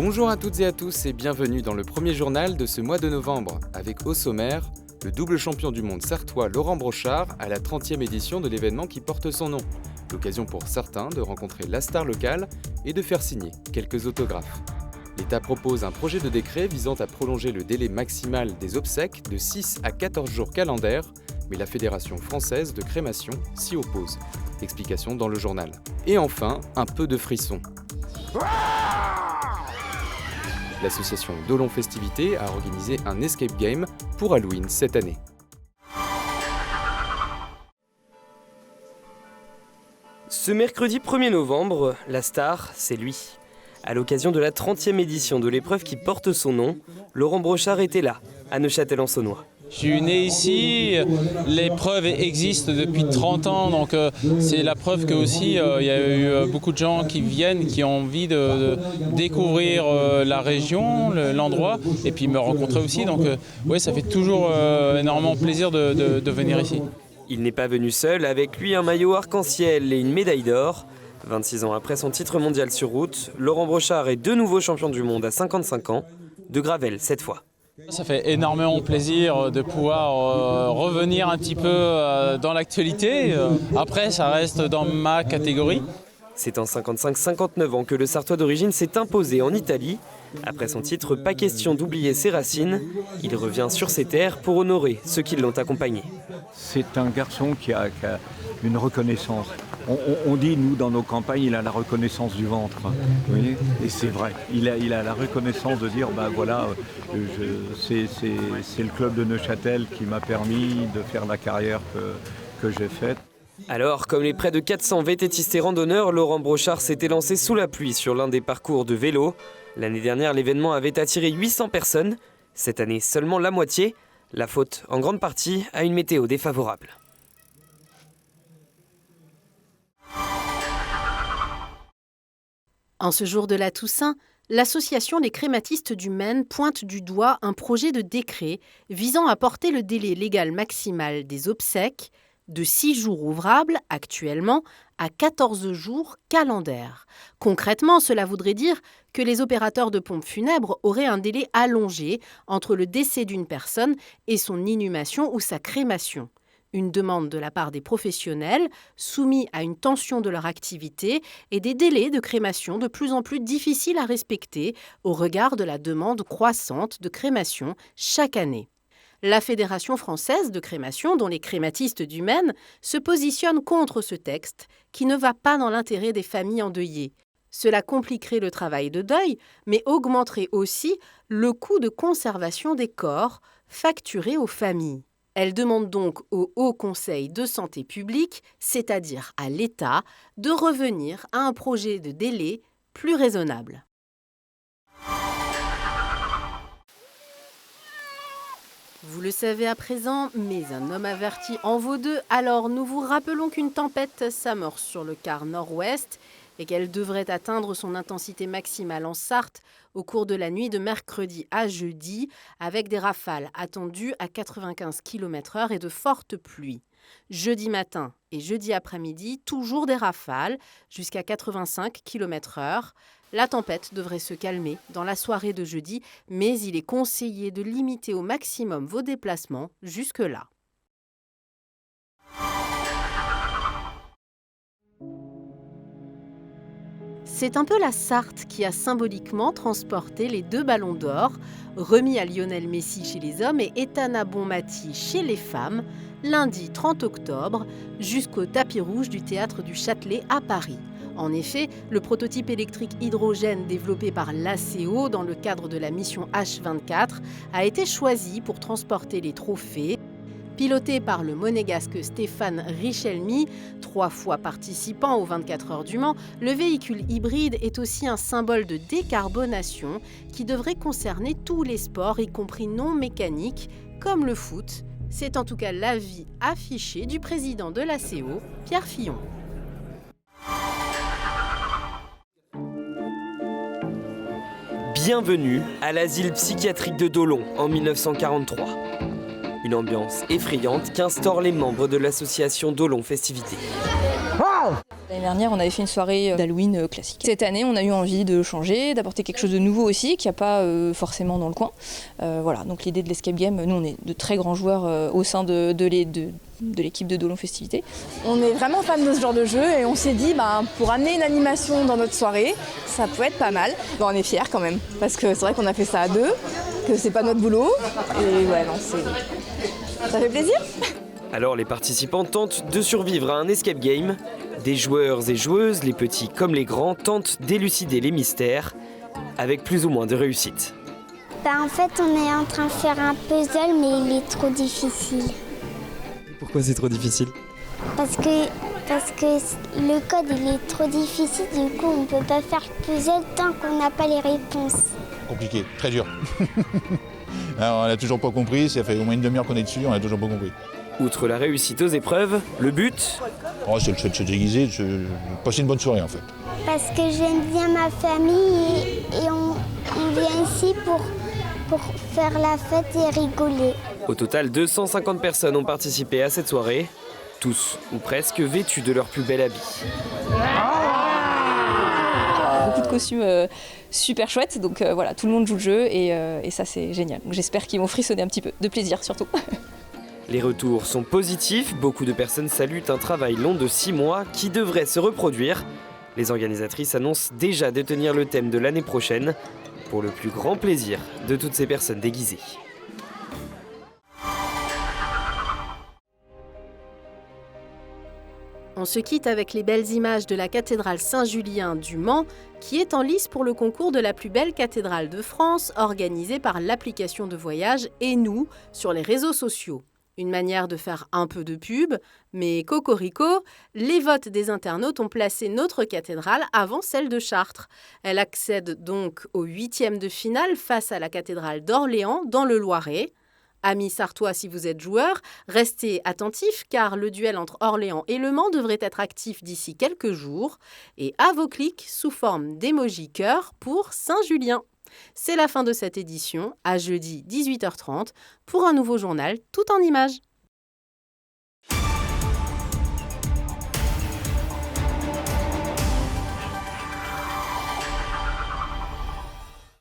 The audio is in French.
Bonjour à toutes et à tous et bienvenue dans le premier journal de ce mois de novembre, avec au sommaire, le double champion du monde sartois Laurent Brochard à la 30e édition de l'événement qui porte son nom. L'occasion pour certains de rencontrer la star locale et de faire signer quelques autographes. L'État propose un projet de décret visant à prolonger le délai maximal des obsèques de 6 à 14 jours calendaires, mais la Fédération française de crémation s'y oppose. Explication dans le journal. Et enfin, un peu de frisson. L'association Dolon Festivités a organisé un escape game pour Halloween cette année. Ce mercredi 1er novembre, la star, c'est lui. À l'occasion de la 30e édition de l'épreuve qui porte son nom, Laurent Brochard était là, à Neufchâtel-en-Saônois. Je suis né ici, l'épreuve existe depuis 30 ans, donc c'est la preuve que aussi il y a eu beaucoup de gens qui viennent, qui ont envie de découvrir la région, l'endroit, et puis me rencontrer aussi. Donc oui, ça fait toujours énormément plaisir de venir ici. Il n'est pas venu seul, avec lui un maillot arc-en-ciel et une médaille d'or. 26 ans après son titre mondial sur route, Laurent Brochard est de nouveau champion du monde à 55 ans, de Gravel cette fois. Ça fait énormément plaisir de pouvoir revenir un petit peu dans l'actualité. Après, ça reste dans ma catégorie. C'est en 55-59 ans que le Sartois d'origine s'est imposé en Italie. Après son titre, pas question d'oublier ses racines. Il revient sur ses terres pour honorer ceux qui l'ont accompagné. C'est un garçon qui a une reconnaissance. On dit, nous, dans nos campagnes, il a la reconnaissance du ventre. Vous voyez ? Et c'est vrai. Il a la reconnaissance de dire, voilà, c'est le club de Neuchâtel qui m'a permis de faire la carrière que j'ai faite. Alors, comme les près de 400 vététistes et randonneurs, Laurent Brochard s'était lancé sous la pluie sur l'un des parcours de vélo. L'année dernière, l'événement avait attiré 800 personnes. Cette année, seulement la moitié. La faute, en grande partie, à une météo défavorable. En ce jour de la Toussaint, l'association des crématistes du Maine pointe du doigt un projet de décret visant à porter le délai légal maximal des obsèques de 6 jours ouvrables, actuellement, à 14 jours calendaires. Concrètement, cela voudrait dire que les opérateurs de pompes funèbres auraient un délai allongé entre le décès d'une personne et son inhumation ou sa crémation. Une demande de la part des professionnels soumis à une tension de leur activité et des délais de crémation de plus en plus difficiles à respecter au regard de la demande croissante de crémation chaque année. La Fédération française de crémation, dont les crématistes du Maine, se positionne contre ce texte qui ne va pas dans l'intérêt des familles endeuillées. Cela compliquerait le travail de deuil, mais augmenterait aussi le coût de conservation des corps facturés aux familles. Elle demande donc au Haut Conseil de santé publique, c'est-à-dire à l'État, de revenir à un projet de délai plus raisonnable. Vous le savez à présent, mais un homme averti en vaut deux. Alors nous vous rappelons qu'une tempête s'amorce sur le quart nord-ouest et qu'elle devrait atteindre son intensité maximale en Sarthe au cours de la nuit de mercredi à jeudi, avec des rafales attendues à 95 km/h et de fortes pluies. Jeudi matin et jeudi après-midi, toujours des rafales jusqu'à 85 km/h. La tempête devrait se calmer dans la soirée de jeudi, mais il est conseillé de limiter au maximum vos déplacements jusque-là. C'est un peu la Sarthe qui a symboliquement transporté les 2 ballons d'or, remis à Lionel Messi chez les hommes et Etana Bonmati chez les femmes, lundi 30 octobre, jusqu'au tapis rouge du Théâtre du Châtelet à Paris. En effet, le prototype électrique hydrogène développé par l'ACO dans le cadre de la mission H24 a été choisi pour transporter les trophées. Piloté par le monégasque Stéphane Richelmy, 3 fois participant aux 24 heures du Mans, le véhicule hybride est aussi un symbole de décarbonation qui devrait concerner tous les sports, y compris non mécaniques, comme le foot. C'est en tout cas l'avis affiché du président de l'ACO, Pierre Fillon. Bienvenue à l'asile psychiatrique de Dolon en 1943. Une ambiance effrayante qu'instaurent les membres de l'association Dolon Festivités. L'année dernière, on avait fait une soirée d'Halloween classique. Cette année, on a eu envie de changer, d'apporter quelque chose de nouveau aussi, qu'il n'y a pas forcément dans le coin. Voilà, donc l'idée de l'escape game, nous on est de très grands joueurs au sein de l'équipe de Dolon Festivités. On est vraiment fan de ce genre de jeu et on s'est dit pour amener une animation dans notre soirée, ça peut être pas mal. On est fiers quand même, parce que c'est vrai qu'on a fait ça à deux, que c'est pas notre boulot. Et ouais, non, ça fait plaisir. Alors les participants tentent de survivre à un escape game. Des joueurs et joueuses, les petits comme les grands, tentent d'élucider les mystères, avec plus ou moins de réussite. En fait, on est en train de faire un puzzle, mais il est trop difficile. Pourquoi c'est trop difficile ? Parce que le code il est trop difficile, du coup on ne peut pas faire le puzzle tant qu'on n'a pas les réponses. Compliqué, très dur. Alors, on n'a toujours pas compris, ça fait au moins une demi-heure qu'on est dessus, on n'a toujours pas compris. Outre la réussite aux épreuves, le but ? C'est le fait de se déguiser, de passer une bonne soirée en fait. Parce que j'aime bien ma famille et on vient ici pour faire la fête et rigoler. Au total, 250 personnes ont participé à cette soirée, tous ou presque vêtus de leur plus bel habit. Beaucoup de costumes super chouettes, donc voilà, tout le monde joue le jeu et ça c'est génial. Donc, j'espère qu'ils vont frissonner un petit peu, de plaisir surtout. Les retours sont positifs, beaucoup de personnes saluent un travail long de 6 mois qui devrait se reproduire. Les organisatrices annoncent déjà de tenir le thème de l'année prochaine, pour le plus grand plaisir de toutes ces personnes déguisées. On se quitte avec les belles images de la cathédrale Saint-Julien du Mans, qui est en lice pour le concours de la plus belle cathédrale de France, organisé par l'application de voyage et nous sur les réseaux sociaux. Une manière de faire un peu de pub, mais cocorico, les votes des internautes ont placé notre cathédrale avant celle de Chartres. Elle accède donc au 8e de finale face à la cathédrale d'Orléans dans le Loiret. Amis sartois, si vous êtes joueurs, restez attentifs car le duel entre Orléans et Le Mans devrait être actif d'ici quelques jours. Et à vos clics sous forme d'émoji cœur pour Saint-Julien. C'est la fin de cette édition, à jeudi 18h30, pour un nouveau journal tout en images.